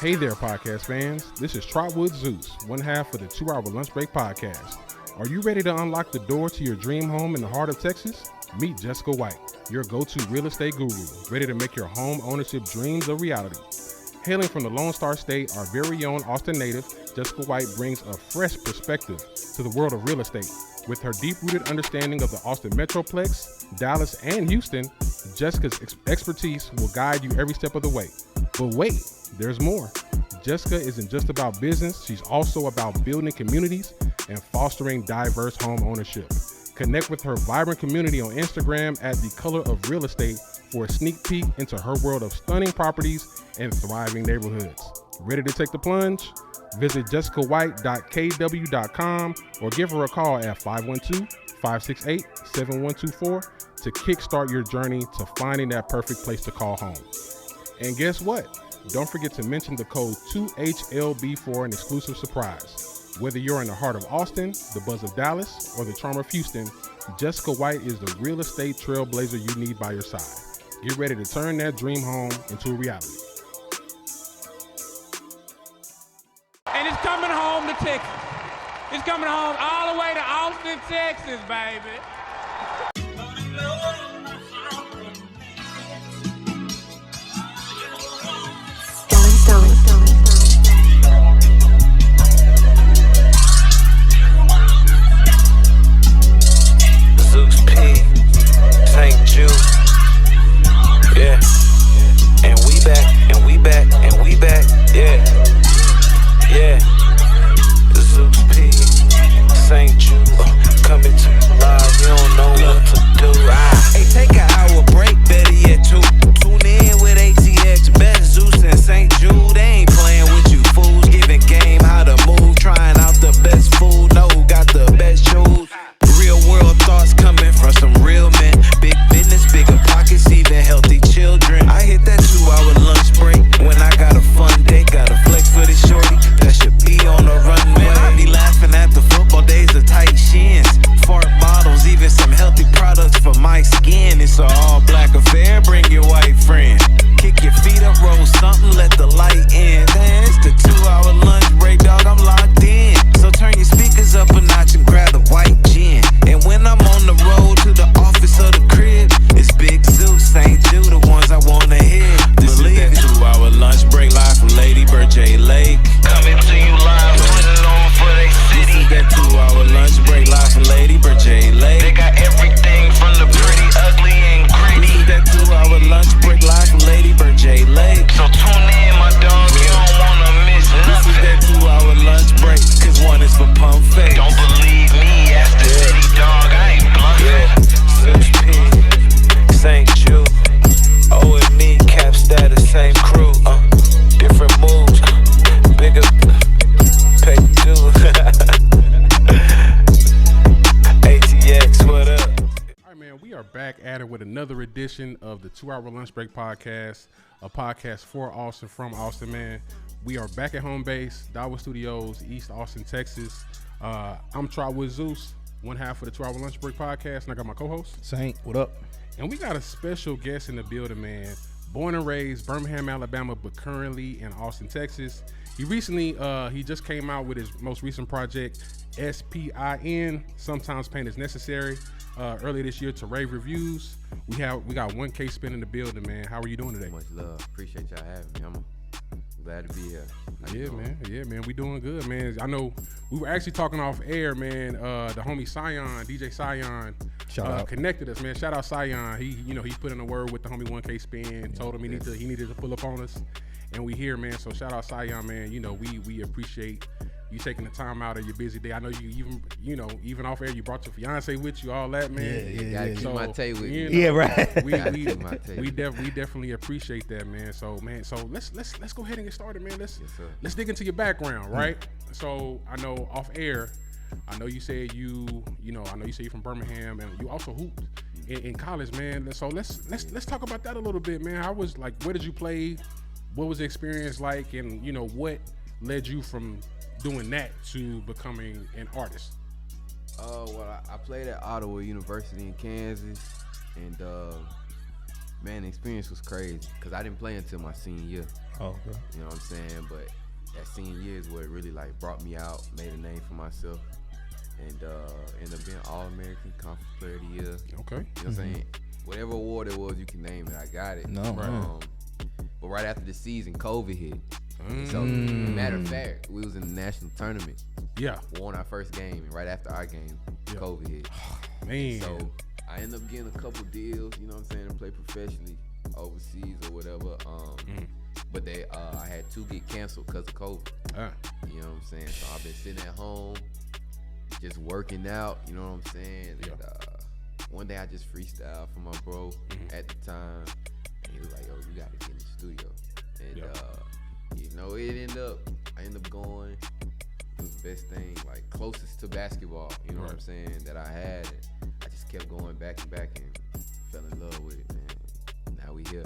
Hey there, podcast fans. This is Trotwood Zeus, one half of the 2 Hour Lunch Break podcast. Are you ready to unlock the door to your dream home in the heart of Texas? Meet Jessica White, your go-to real estate guru, ready to make your home ownership dreams a reality. Hailing from the Lone Star State, our very own Austin native, Jessica White brings a fresh perspective to the world of real estate. With her deep-rooted understanding of the Austin Metroplex, Dallas, and Houston, Jessica's expertise will guide you every step of the way. But wait, there's more. Jessica isn't just about business, she's also about building communities and fostering diverse home ownership. Connect with her vibrant community on Instagram at The Color of Real Estate for a sneak peek into her world of stunning properties and thriving neighborhoods. Ready to take the plunge? Visit jessicawhite.kw.com or give her a call at 512-568-7124 to kickstart your journey to finding that perfect place to call home. And guess what? Don't forget to mention the code 2HLB for an exclusive surprise. Whether you're in the heart of Austin, the buzz of Dallas, or the charm of Houston, Jessica White is the real estate trailblazer you need by your side. Get ready to turn that dream home into a reality. And it's coming home to Texas. It's coming home all the way to Austin, Texas, baby. Yeah, and we back, and we back, and we back, yeah, yeah. Zeus P, St. Jude, coming to you live, you don't know what to do. Hey, take an hour break, better yet two. Tune in with ATX, best Zeus and St. Jude. They ain't playing with you fools, giving game how to move, trying out the best food, no, got the best shoes. Real world thoughts coming from some real men, big business, bigger pockets, even healthy children. I hit that 2-hour lunch break when I got a fun day. Got a flex for this shorty that should be on the runway. I be laughing at the football days of tight shins, fart bottles, even some healthy products for my skin. It's an all black affair, bring your white friend. Kick your feet up, roll something, let the light in. Man, it's the 2-hour lunch break, dog, I'm locked in. So turn your speakers up a notch and grab the white gin. And when I'm on the road to the office or the crib, it's Big Zeus, St. Jude, the ones I wanna hear. This is that 2-hour lunch break live from Lady Bird J Lake. Coming to you live, put it on for they city. This is that 2-hour lunch break live from Lady Bird J Lake. They got everything from the pretty, ugly, and gritty. This is that 2-hour lunch break live from Lady Bird J Lake. So tune in, my dog, you don't wanna miss nothing. This is that 2-hour lunch break, cause one is for pump face. Don't believe me, ask the city dog, I ain't bluffing. Zeus P, St. Jude, O and me, cap status, same crew, different moves, bigger pay due. ATX, what up? All right, man, we are back at it with another edition of the 2 Hour Lunch Break podcast, a podcast for Austin, from Austin, man. We are back at home base, Dawa Studios, East Austin, Texas. I'm Trotwood Zeus, one half of the 2 Hour Lunch Break podcast, and I got my co-host Saint, what up? And we got a special guest in the building, man. Born and raised Birmingham, Alabama, but currently in Austin, Texas. He recently, he just came out with his most recent project, SPIN, Sometimes Pain is Necessary, earlier this year to rave reviews. We got 1KSpin in the building, man. How are you doing today? Much love. Appreciate y'all having me. I'm glad to be here. Yeah, man. We doing good, man. I know we were actually talking off air, man. The homie Sion, DJ Sion, connected us, man. Shout out Sion. He put in a word with the homie 1KSpin. Told him he needed to pull up on us, and we here, man. So shout out Sion, man. You know, we appreciate you taking the time out of your busy day. I know you even off air, you brought your fiance with you, all that, man. Yeah. Gotta keep my tay with me. Yeah, right. We definitely appreciate that, man. So let's go ahead and get started, man. Let's dig into your background, right? So I know off air, I know you said you're from Birmingham, and you also hooped in college, man. So let's talk about that a little bit, man. Where did you play? What was the experience like, and what led you from doing that to becoming an artist? Well, I played at Ottawa University in Kansas, and man, the experience was crazy because I didn't play until my senior year. Oh, okay. You know what I'm saying? But that senior year is what really like brought me out, made a name for myself, and ended up being All-American, Conference Player of the Year. Okay. You know what I'm saying? Whatever award it was, you can name it. I got it. No, but right after the season, COVID hit. So, matter of fact, we was in the national tournament. Yeah. Won our first game, and right after our game, COVID hit. Man. So I ended up getting a couple deals, you know what I'm saying, to play professionally overseas or whatever. But I had 2 get canceled because of COVID. You know what I'm saying? So I've been sitting at home, just working out, you know what I'm saying? And one day I just freestyled for my bro at the time. And he was like, yo, you gotta get in the studio. And you know, I ended up going. It was the best thing, like closest to basketball, you know what I'm saying, that I had. And I just kept going back and back and fell in love with it, man. Now we here.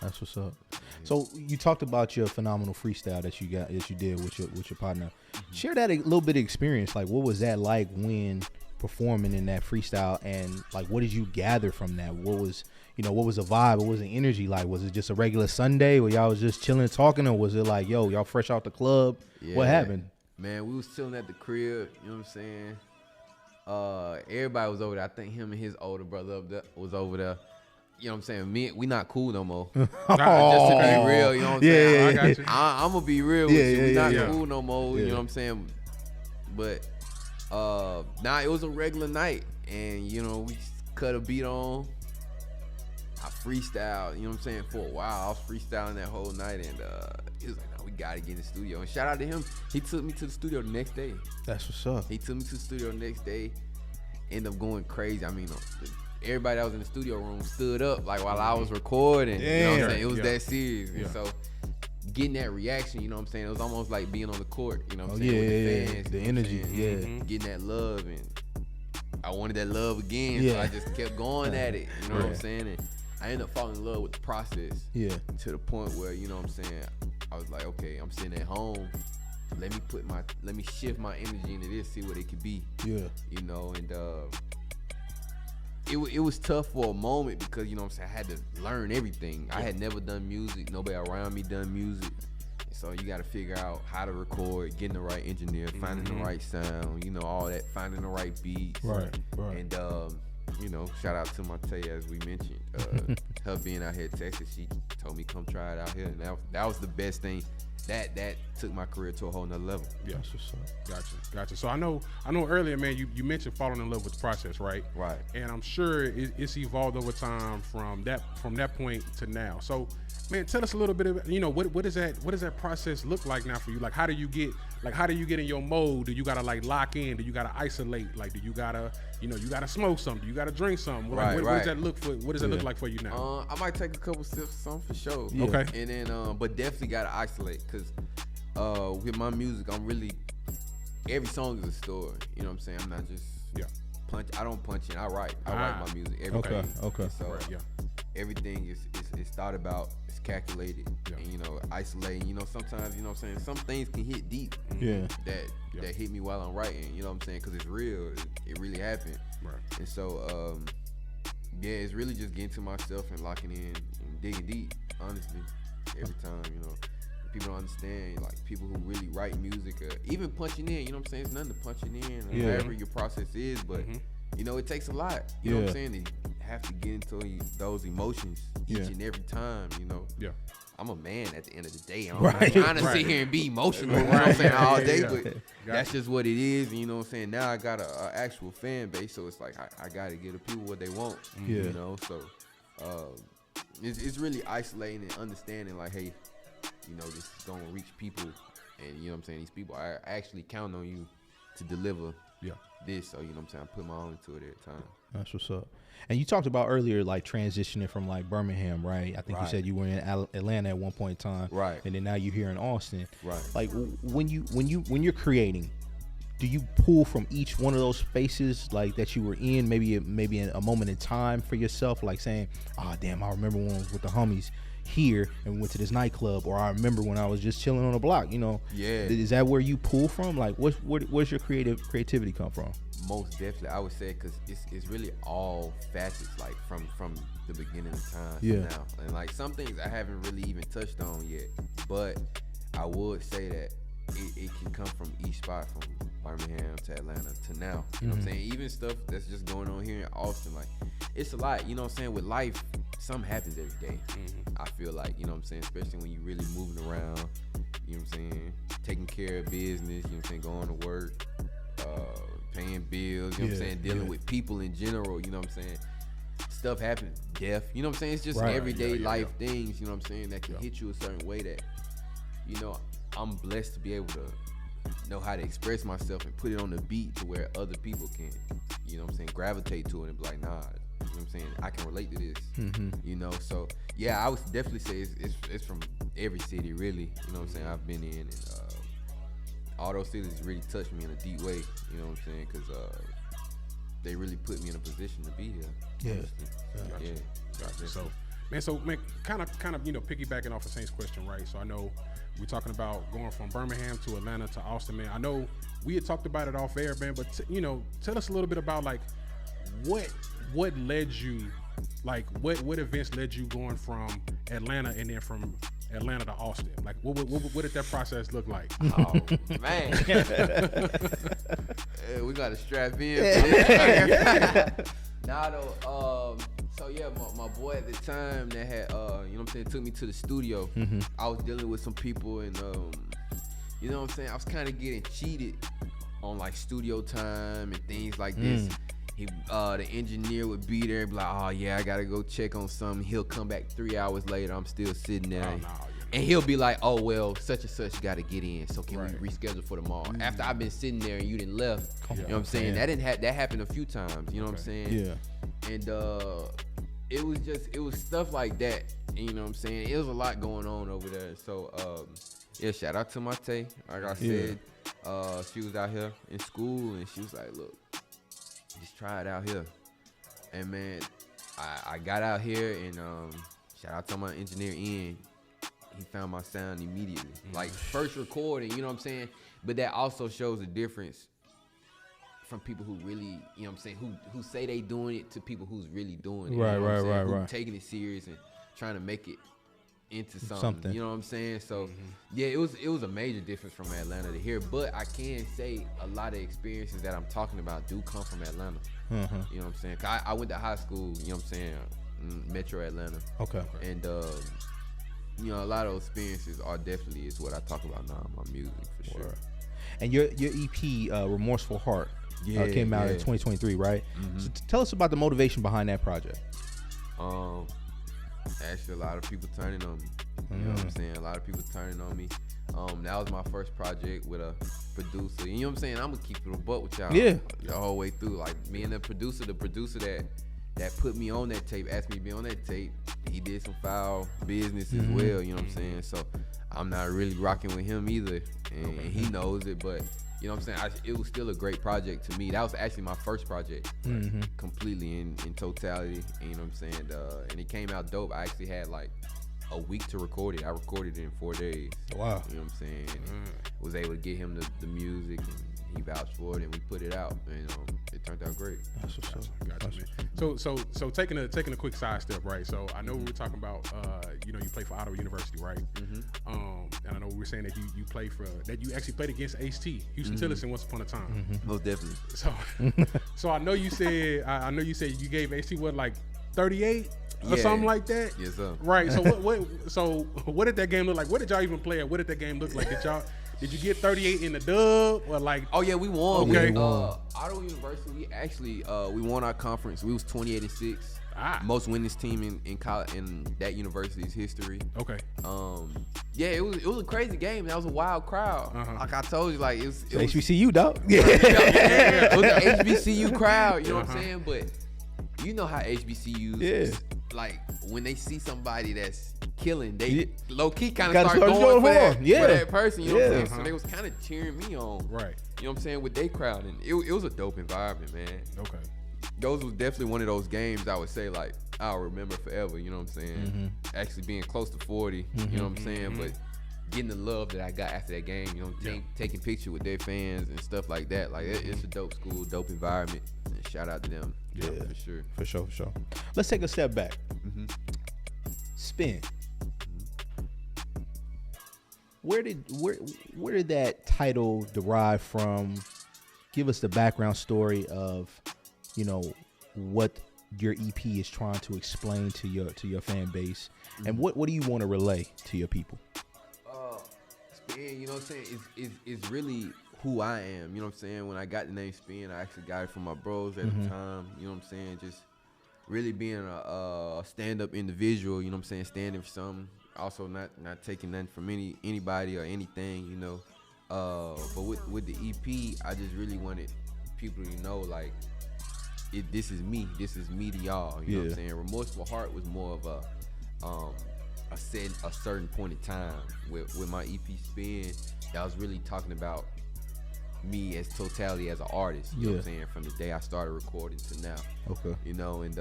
That's what's up. So you talked about your phenomenal freestyle that you did with your partner. Share that a little bit of experience. Like, what was that like when performing in that freestyle, and like, what did you gather from that? What was the vibe? What was the energy like? Was it just a regular Sunday where y'all was just chilling, talking, or was it like, yo, y'all fresh out the club? Yeah. What happened? Man, we was chilling at the crib. You know what I'm saying? Everybody was over there. I think him and his older brother was over there. You know what I'm saying? We not cool no more. Just to be real, you know what I'm saying? I got you. I'm going to be real with you. We not yeah. cool no more, you know what I'm saying? But, it was a regular night. And, you know, we cut a beat on. I freestyled, you know what I'm saying, for a while. I was freestyling that whole night. And he was like, no, we got to get in the studio. And shout out to him. He took me to the studio the next day. That's what's up. He took me to the studio the next day. Ended up going crazy. I mean, everybody that was in the studio room stood up like while I was recording. You know what I'm saying? It was that serious. And so getting that reaction, you know what I'm saying? It was almost like being on the court, you know what I'm saying? With the fans, the energy, getting that love, and I wanted that love again, so I just kept going at it, you know what I'm saying? And I ended up falling in love with the process. To the point where, you know what I'm saying, I was like, okay, I'm sitting at home. Let me shift my energy into this, see what it could be. You know, and it was tough for a moment because, you know what I'm saying, I had to learn everything. I had never done music. Nobody around me done music. So you got to figure out how to record, getting the right engineer, finding the right sound, you know, all that, finding the right beats. Right. And, you know, shout out to Matei, as we mentioned. Her being out here in Texas, she told me come try it out here. And that was the best thing. That took my career to a whole nother level. Yeah. Gotcha. So I know earlier, man, you mentioned falling in love with the process, right? Right. And I'm sure it's evolved over time from that point to now. So, man, tell us a little bit of, you know, what does that process look like now for you? Like, how do you get in your mode? Do you gotta like lock in? Do you gotta isolate? Like, do you gotta, you know, you gotta smoke something? Do you gotta drink something? What does that look for? What does that look like for you now? I might take a couple sips of something for sure. Okay. And then, but definitely gotta isolate, cause with my music, I'm really, every song is a story. You know what I'm saying? I'm not just punch. I don't punch in. I write my music. Everything. Okay. So everything is thought about. It's calculated. And, you know, isolating. You know, sometimes, you know what I'm saying, some things can hit deep. That hit me while I'm writing. You know what I'm saying? Because it's real. It really happened. Right. And so, it's really just getting to myself and locking in and digging deep. Honestly, every time, you know. People don't understand, like, people who really write music, even punching in, you know what I'm saying? It's nothing to punching in, whatever your process is, but, you know, it takes a lot. You know what I'm saying? You have to get into those emotions each and every time, you know? Yeah. I'm a man at the end of the day. I'm not trying to sit here and be emotional, you know what I'm saying, all day, but that's just what it is, and you know what I'm saying? Now I got an actual fan base, so it's like I got to give the people what they want, you know? So it's really isolating and understanding, like, hey, you know, this is going to reach people, and you know what I'm saying, these people are actually counting on you to deliver this, so you know what I'm saying, I put my all into it every time. That's what's up. And you talked about earlier, like, transitioning from like Birmingham, right? I think you said you were in Atlanta at one point in time, right? And then now you're here in Austin, right? Like, when you're creating, do you pull from each one of those spaces, like, that you were in, maybe in a moment in time for yourself, like saying, oh damn, I remember when I was with the homies here and we went to this nightclub, or I remember when I was just chilling on the block, you know? Is that where you pull from? Like, where's your creativity come from? Most definitely, I would say, because it's really all facets, like from the beginning of time to now, and like some things I haven't really even touched on yet, but I would say that it can come from each spot, from Birmingham to Atlanta to now. You know what I'm saying? Even stuff that's just going on here in Austin, like it's a lot. You know what I'm saying? With life, something happens every day. I feel like, you know what I'm saying, especially when you really moving around. You know what I'm saying? Taking care of business. You know what I'm saying? Going to work. Paying bills, you know what I'm saying, dealing with people in general, you know what I'm saying, stuff happens, death, you know what I'm saying, it's just everyday life things, you know what I'm saying, that can hit you a certain way that, you know, I'm blessed to be able to know how to express myself and put it on the beat to where other people can, you know what I'm saying, gravitate to it and be like, nah, you know what I'm saying, I can relate to this, you know, so yeah, I would definitely say it's from every city, really, you know what I'm saying, I've been in, and all those cities really touched me in a deep way, you know what I'm saying, because they really put me in a position to be here. Gotcha. So kind of, you know, piggybacking off of Saint's question, right? So I know we're talking about going from Birmingham to Atlanta to Austin, man. I know we had talked about it off air, man, but you know, tell us a little bit about like what led you, like what events led you going from Atlanta and then from Atlanta to Austin? Like, what did that process look like? Oh man, we got to strap in. Nah, though. So yeah, my boy at the time that had, you know what I'm saying, took me to the studio. I was dealing with some people, and you know what I'm saying, I was kind of getting cheated on like studio time and things like this. The engineer would be there and be like, oh yeah, I gotta go check on something. He'll come back 3 hours later, I'm still sitting there. And he'll be like, oh well, such and such gotta get in, so can we reschedule for tomorrow? After I've been sitting there and you didn't left, you know what I'm saying? That happened a few times, you know what I'm saying? Yeah. And it was stuff like that, you know what I'm saying? It was a lot going on over there. So yeah, shout out to Mate. Like I said, she was out here in school and she was like, look, just try it out here. And man, I got out here and shout out to my engineer Ian. He found my sound immediately. Like first recording, you know what I'm saying? But that also shows the difference from people who really, you know what I'm saying, who say they doing it to people who's really doing it. Right. Taking it serious and trying to make it into something. You know what I'm saying? So yeah, it was a major difference from Atlanta to here. But I can say a lot of experiences that I'm talking about do come from Atlanta. You know what I'm saying? 'Cause I went to high school, you know what I'm saying, Metro Atlanta. Okay. And you know, a lot of those experiences are definitely is what I talk about now in my music for sure. And your EP, Remorseful Heart, came out in 2023, right? So tell us about the motivation behind that project. Actually, a lot of people turning on me. You know what I'm saying? A lot of people turning on me. That was my first project with a producer. You know what I'm saying? I'm gonna keep it a buck with y'all the whole way through. Like me and the producer that put me on that tape, asked me to be on that tape. He did some foul business as well, you know what I'm saying? So I'm not really rocking with him either, and he knows it, but you know what I'm saying? It was still a great project to me. That was actually my first project, completely in totality, you know what I'm saying? And it came out dope. I actually had like a week to record it. I recorded it in 4 days. Wow. You know what I'm saying? Was able to get him the music, and he vouched for it, and we put it out, and it turned out great. That's what's up. Gotcha, man. So taking a quick side step, right? So I know we were talking about, you know, you play for Ottawa University, right? And I know we were saying that you play for, that you actually played against H.T. Houston Tillerson once upon a time. Most definitely. So I know you said you gave H.T. what, like 38 or something like that? Yes, sir. Right. So what did that game look like? What did y'all even play at? What did that game look like? Did you get 38 in the dub or like? Oh yeah, we won. Okay. Ottawa University, we actually we won our conference. We was 28-6. Most winningest team in college in that university's history. Okay. Yeah, it was a crazy game. That was a wild crowd. Like I told you, like it was HBCU, dog. It was an HBCU crowd. You know what I'm saying? But you know how HBCUs like when they see somebody that's killing, they low key kind of start going for that person. You know what I'm saying? So they was kind of cheering me on. Right. You know what I'm saying? With their crowd, and it was a dope environment, man. Okay. Those was definitely one of those games I would say like I'll remember forever. You know what I'm saying? Actually being close to 40. You know what I'm saying? But getting the love that I got after that game, you know, taking pictures with their fans and stuff like that. Like, it's a dope school, dope environment. And shout out to them. Yeah, for sure. For sure. Let's take a step back. Spin. Where did that title derive from? Give us the background story of, you know, what your EP is trying to explain to your fan base, and what do you want to relay to your people? Spin, you know what I'm saying? It's really who I am. You know what I'm saying? When I got the name Spin, I actually got it from my bros at the time. You know what I'm saying? Just really being a stand-up individual. You know what I'm saying? Standing for something. Also not taking nothing from anybody or anything. You know. But with the EP, I just really wanted people to know, like, this is me. This is me to y'all. You know what I'm saying? Remorseful Heart was more of a certain point in time. With my EP Spin, I was really talking about me as totality as an artist. You know what I'm saying? From the day I started recording to now. Okay. You know, and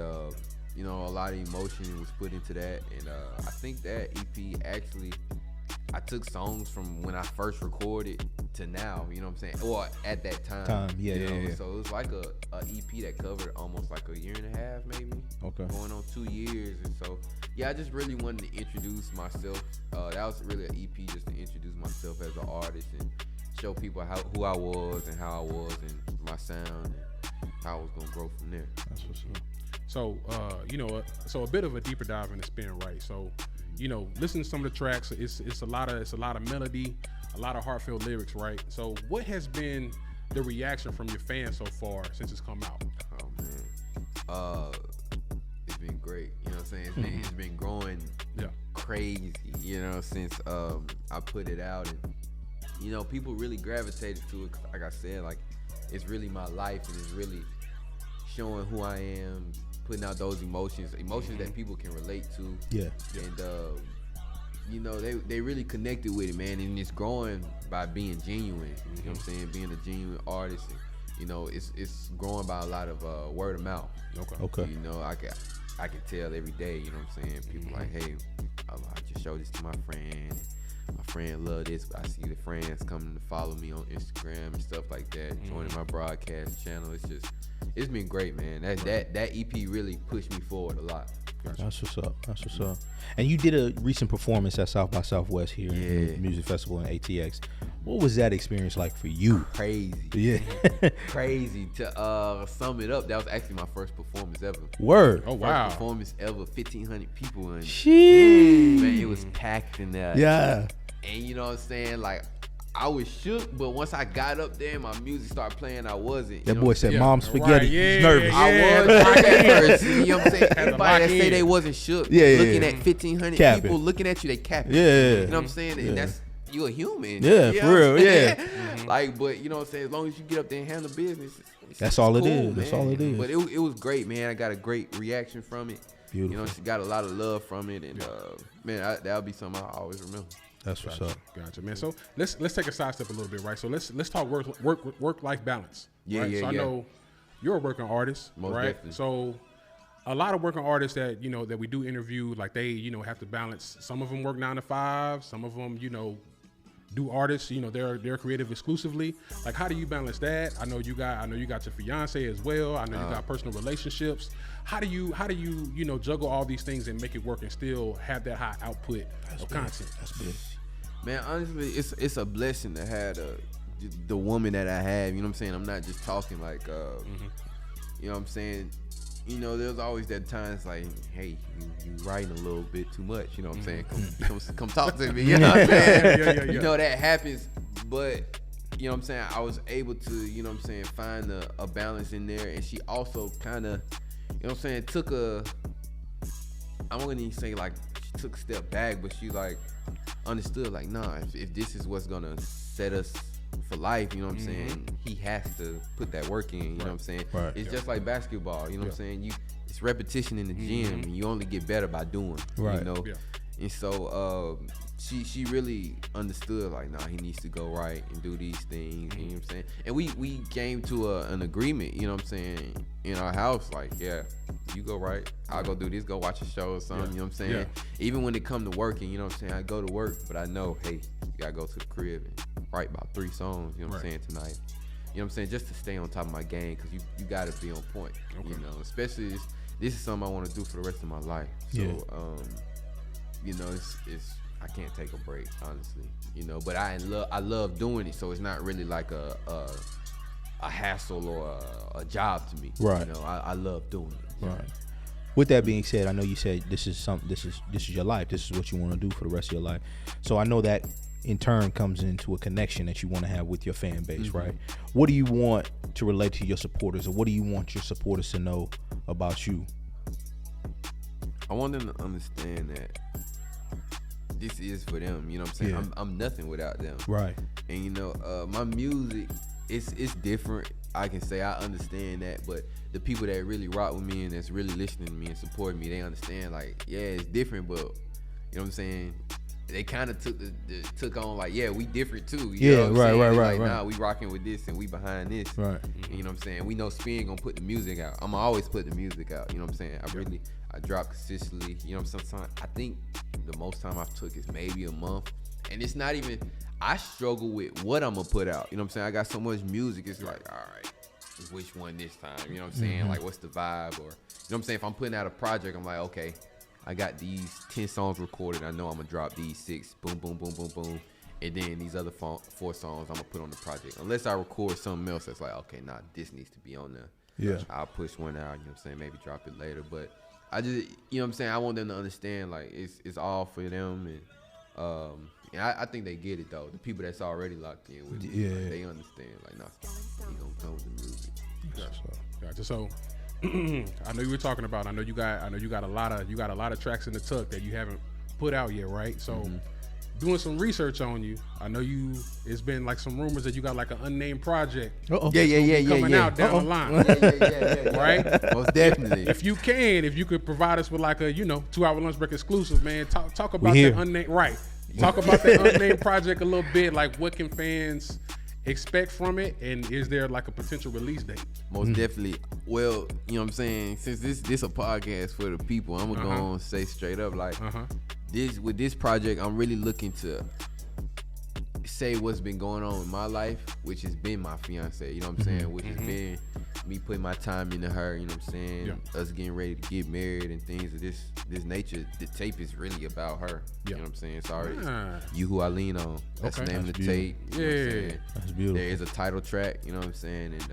you know, a lot of emotion was put into that, and I think that EP actually, I took songs from when I first recorded to now, you know what I'm saying? Or at that time. Yeah. So it was like a EP that covered almost like a year and a half, maybe. Okay. Going on 2 years. And so, I just really wanted to introduce myself. That was really an EP just to introduce myself as an artist and show people who I was and how I was and my sound and how I was going to grow from there. That's what's up. So, you know, so a bit of a deeper dive into Spin, right? So, you know, listen to some of the tracks. It's a lot of melody, a lot of heartfelt lyrics, right? So, what has been the reaction from your fans so far since it's come out? Oh man, it's been great. You know what I'm saying? It's been growing crazy. You know, since I put it out, and you know, people really gravitated to it. 'Cause like I said, like, it's really my life, and it's really showing who I am. Putting out those emotions that people can relate to. Yeah. And you know, they really connected with it, man. And it's growing by being genuine. You know what I'm saying? Being a genuine artist. And, you know, it's growing by a lot of word of mouth. Okay. You know, I can tell every day. You know what I'm saying? People like, hey, I just showed this to my friend. My friend loved this, but I see the friends coming to follow me on Instagram and stuff like that, joining my broadcast channel. It's been great, man. That EP really pushed me forward a lot. That's what's up. And you did a recent performance at South by Southwest here in the music festival in ATX. What was that experience like for you? Crazy. Yeah. Crazy. To sum it up, that was actually my first performance ever. Word. Oh, wow. First performance ever. 1,500 people in. Sheesh. Man, it was packed in there. Yeah. And you know what I'm saying? Like, I was shook, but once I got up there and my music started playing, I wasn't. That boy said, "Mom, spaghetti." He's nervous. I was shook at first. You know what I'm saying? Anybody that say they wasn't shook, looking at 1,500 people looking at you, they capping. Yeah. You know what I'm saying? And that's, you a human. Yeah, you know for real. Yeah. Like, but you know what I'm saying? As long as you get up there and handle business, that's all cool, it is. Man. That's all it is. But it was great, man. I got a great reaction from it. Beautiful. You know, she got a lot of love from it, and man, that'll be something I always remember. That's what's up. Gotcha, man. So let's take a side step a little bit, right? So let's talk work-life balance. Right? So I know you're a working artist, most right? definitely. So a lot of working artists that that we do interview, like they have to balance. Some of them work 9 to 5. Some of them do artists. They're creative exclusively. Like, how do you balance that? I know you got your fiance as well. I know you got personal relationships. How do you juggle all these things and make it work and still have that high output of content? That's big. Man, honestly, it's a blessing to have the woman that I have. You know what I'm saying? I'm not just talking like, you know what I'm saying? There's always that times like, hey, you writing a little bit too much. You know what I'm saying? Come talk to me. You know what I'm saying? You know that happens, but you know what I'm saying? I was able to, find a balance in there, and she also kind of, you know what I'm saying, I wouldn't even say like she took a step back, but she like understood like, nah, if this is what's gonna set us for life, you know what I'm saying, he has to put that work in, you know what I'm saying? Right. It's just like basketball, you know what I'm saying? It's repetition in the gym, and you only get better by doing, you know? And so she really understood, like, nah, he needs to go right and do these things, you know what I'm saying? And we came to an agreement, you know what I'm saying, in our house, like, yeah, you go right, I'll go do this, go watch a show or something, you know what I'm saying? Yeah. Even when it come to working, you know what I'm saying, I go to work, but I know, hey, you gotta go to the crib and write about 3 songs, you know what I'm saying, tonight. You know what I'm saying, just to stay on top of my game, because you gotta be on point, you know, especially this is something I want to do for the rest of my life. So, you know, it's I can't take a break, honestly, you know, but I love doing it, so it's not really like a hassle or a job to me. Right. You know, I love doing it. Right. With that being said, I know you said this is your life. This is what you want to do for the rest of your life. So I know that in turn comes into a connection that you want to have with your fan base, right? What do you want to relate to your supporters, or what do you want your supporters to know about you? I want them to understand that this is for them, you know what I'm saying? Yeah. I'm nothing without them. Right. And you know, my music, it's different. I can say I understand that, but the people that really rock with me and that's really listening to me and supporting me, they understand, like, yeah, it's different, but you know what I'm saying? They kind of took on, like, yeah, we different too. You know what I'm saying? Like, nah, we rocking with this and we behind this. Right. And you know what I'm saying? We know Spin gonna put the music out. I'ma always put the music out. You know what I'm saying? I drop consistently. You know, sometimes I think the most time I've took is maybe a month. And it's not even, I struggle with what I'm gonna put out. You know what I'm saying? I got so much music, it's like, all right, which one this time? You know what I'm saying? Like, what's the vibe? Or, you know what I'm saying? If I'm putting out a project, I'm like, okay, I got these 10 songs recorded. I know I'm gonna drop these 6, boom, boom, boom, boom, boom. And then these other 4 songs I'm gonna put on the project. Unless I record something else that's like, okay, nah, this needs to be on there. Yeah. I'll push one out, you know what I'm saying? Maybe drop it later. But I just, you know what I'm saying? I want them to understand, like, it's all for them. And I think they get it, though. The people that's already locked in with me, like, they understand. Like, nah, he gonna come with the music. Gotcha. So I know you were talking about. I know you got a lot of tracks in the tuck that you haven't put out yet, right? So, doing some research on you, I know it's been like some rumors that you got like an unnamed project. Coming out down the line. Yeah. Right? Most definitely. If you could provide us with like a 2-hour lunch break exclusive, man. Talk about that unnamed. Right. Talk about that unnamed project a little bit. Like, what can fans expect from it, and is there like a potential release date? Most definitely. Well, you know what I'm saying, since this a podcast for the people, I'm gonna go and say straight up, like, this project, I'm really looking to say what's been going on in my life, which has been my fiance, you know what I'm saying, which has been me putting my time into her, you know what I'm saying, us getting ready to get married and things of this nature. The tape is really about her, you know what I'm saying. Sorry, You Who I Lean On, that's the name of the tape. You know what I'm saying? That's beautiful. There is a title track, you know what I'm saying, and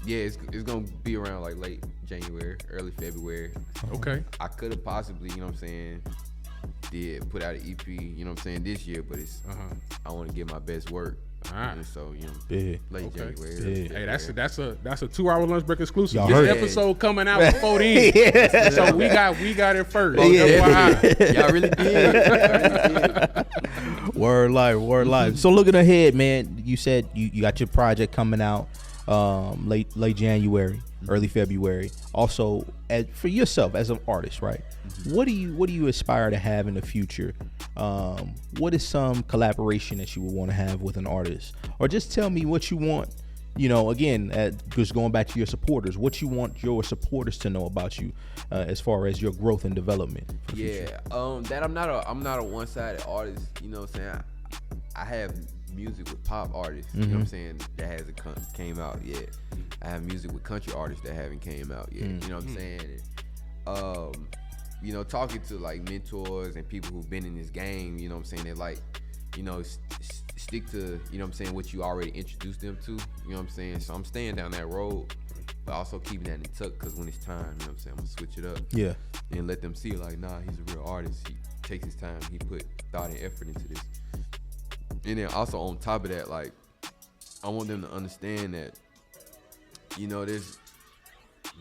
it's gonna be around like late January, early February. Okay. I could have possibly, you know what I'm saying, did put out an EP, you know what I'm saying, this year, but it's I want to get my best work. And so, you know, late January. Hey, that's a 2-hour lunch break exclusive. Y'all This heard episode coming out before then. So we got it first. Y'all really did. Word life. So looking ahead, man, you said you got your project coming out late January, early February. Also, for yourself as an artist, right? What do you aspire to have in the future? What is some collaboration that you would want to have with an artist? Or just tell me what you want, again, just going back to your supporters, what you want your supporters to know about you as far as your growth and development for the future. That I'm not a one-sided artist, you know what I'm saying? I have music with pop artists, you know what I'm saying, that hasn't came out yet. I have music with country artists that haven't came out yet, you know what I'm saying? And, talking to like mentors and people who've been in this game, you know what I'm saying, they're like, stick to, you know what I'm saying, what you already introduced them to, you know what I'm saying? So I'm staying down that road, but also keeping that in tuck, because when it's time, you know what I'm saying, I'm gonna switch it up. Yeah. And let them see, like, nah, he's a real artist. He takes his time. He put thought and effort into this. And then also on top of that, like, I want them to understand that,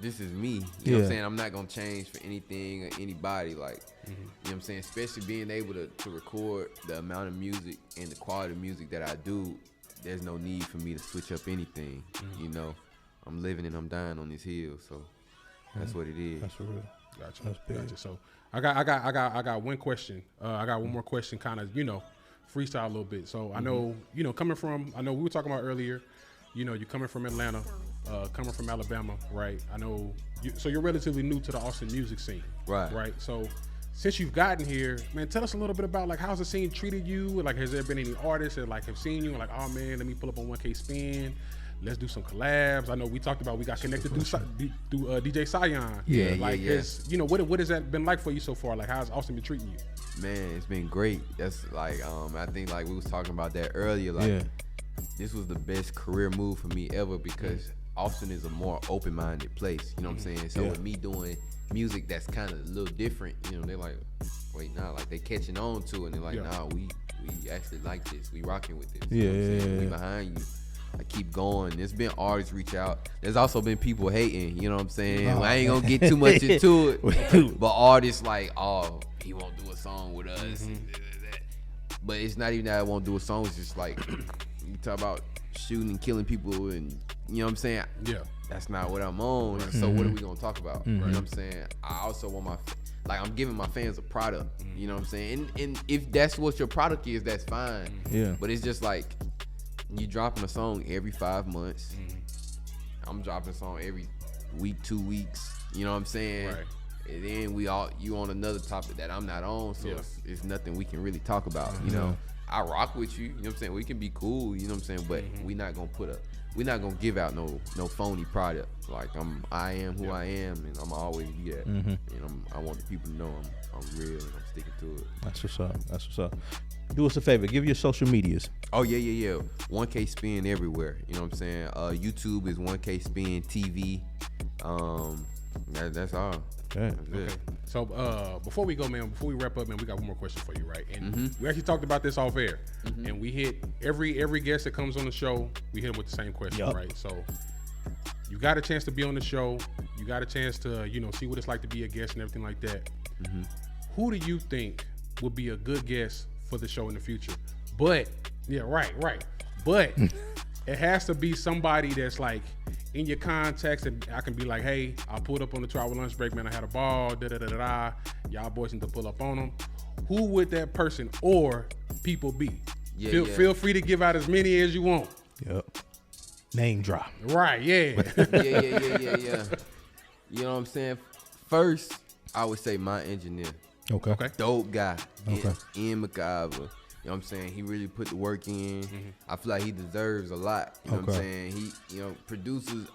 this is me. You know what I'm saying? I'm not gonna change for anything or anybody. Like, you know what I'm saying? Especially being able to record the amount of music and the quality of music that I do, there's no need for me to switch up anything. I'm living and I'm dying on this hill, so that's what it is. That's for real. Gotcha. So I got one question. I got one more question, kind of, freestyle a little bit. So I know, coming from, I know we were talking about earlier, you're coming from Atlanta, coming from Alabama, right? I know, so you're relatively new to the Austin music scene. Right. So since you've gotten here, man, tell us a little bit about, like, how's the scene treated you? Like, has there been any artists that, like, have seen you and, like, oh, man, let me pull up on 1KSpin. Let's do some collabs. I know we talked about, we got connected through DJ Sion. Yeah. What has that been like for you so far? Like, how's Austin been treating you? Man, it's been great. That's like, I think, like, we was talking about that earlier. Like, this was the best career move for me ever, because Austin is a more open-minded place. You know what I'm saying? So with me doing music that's kind of a little different, they're like, wait, nah, like, they catching on to it, and they're like, nah, we actually like this. We rocking with this. You know what I'm saying? We behind you. I keep going. There's been artists reach out. There's also been people hating, you know what I'm saying? I ain't gonna get too much into it. But artists like, oh, he won't do a song with us. But it's not even that I won't do a song. It's just like, you talk about shooting and killing people, and you know what I'm saying? Yeah. That's not what I'm on. So what are we gonna talk about? You know what I'm saying? I also want I'm giving my fans a product. You know what I'm saying? And if that's what your product is, that's fine. Yeah. But it's just like, you dropping a song every 5 months. I'm dropping a song every week, 2 weeks. You know what I'm saying? Right. And then you on another topic that I'm not on, so it's nothing we can really talk about. You know, I rock with you. You know what I'm saying? We can be cool. You know what I'm saying? But we're not gonna give out no phony product. Like, I am who I am, and I'm always be that. And I want the people to know I'm real, and I'm sticking to it. That's what's up. Do us a favor. Give your social medias. Oh, yeah. 1KSpin everywhere. You know what I'm saying? YouTube is 1KSpin TV. That's all. Okay. So before we go, man, before we wrap up, man, we got one more question for you, right? And we actually talked about this off air. And we hit every guest that comes on the show, we hit them with the same question, right? So you got a chance to be on the show. You got a chance to, see what it's like to be a guest and everything like that. Who do you think would be a good guest for the show in the future? But but it has to be somebody that's like in your contacts, and I can be like, hey, I pulled up on the 2-hour lunch break, man, I had a ball, y'all boys need to pull up on them. Who would that person or people be? Feel free to give out as many as you want. Name drop. Right, yeah. Yeah. You know what I'm saying? First, I would say my engineer. Okay. Dope guy. Ian McIver. You know what I'm saying? He really put the work in. I feel like he deserves a lot. You know what I'm saying? He, producers,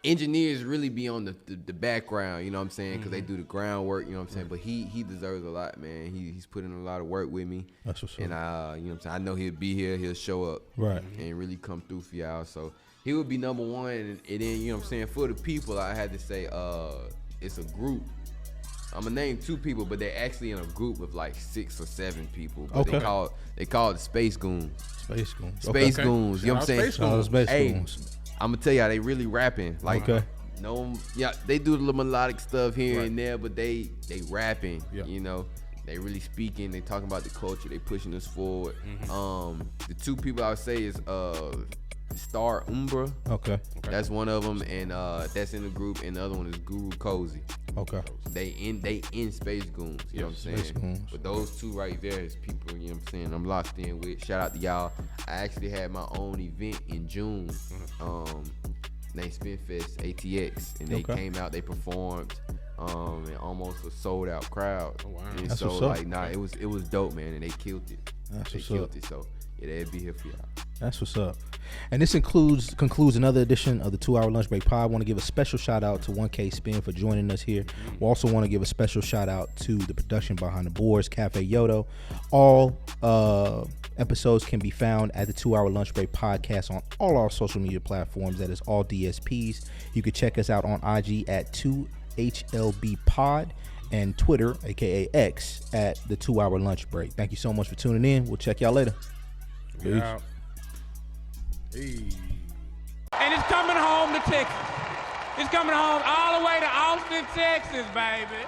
engineers really be on the background, you know what I'm saying? Because they do the groundwork, you know what I'm saying? But he deserves a lot, man. He's put in a lot of work with me. That's what's up. And, you know what I'm saying? I know he'll be here. He'll show up. Right. And really come through for y'all. So he would be number one. And then, you know what I'm saying? For the people, I had to say it's a group. I'm gonna name 2 people, but they're actually in a group of like 6 or 7 people. But they call it Space Goons. Space Goons. Goons. You know what I'm saying? Space Goons. I'm gonna tell y'all, they really rapping. Like, they do the melodic stuff here and there, but they rapping. You know, they really speaking. They talking about the culture. They pushing us forward. The 2 people I would say is Star Umbra. Okay. That's one of them, and that's in the group, and the other one is Guru Cozy. Okay. They in Space Goons, you know what I'm saying? But those 2 right there is people, you know what I'm saying, I'm locked in with. Shout out to y'all. I actually had my own event in June, named Spinfest ATX, and they came out, they performed, and almost a sold out crowd. Oh, wow. And that's so like, it was dope, man, and they killed it. They killed it. So yeah, they'd be here for y'all. That's what's up. And this concludes another edition of the 2-hour lunch break pod. I want to give a special shout out to 1KSpin for joining us here. We also want to give a special shout out to the production behind the boards, Cafe Yodo. All episodes can be found at the 2-hour lunch break podcast on all our social media platforms. That is all DSPs. You can check us out on IG at 2HLB pod and Twitter, aka X, at the 2-hour lunch break. Thank you so much for tuning in. We'll check y'all later. Peace. Hey. And it's coming home to Texas. It's coming home all the way to Austin, Texas, baby.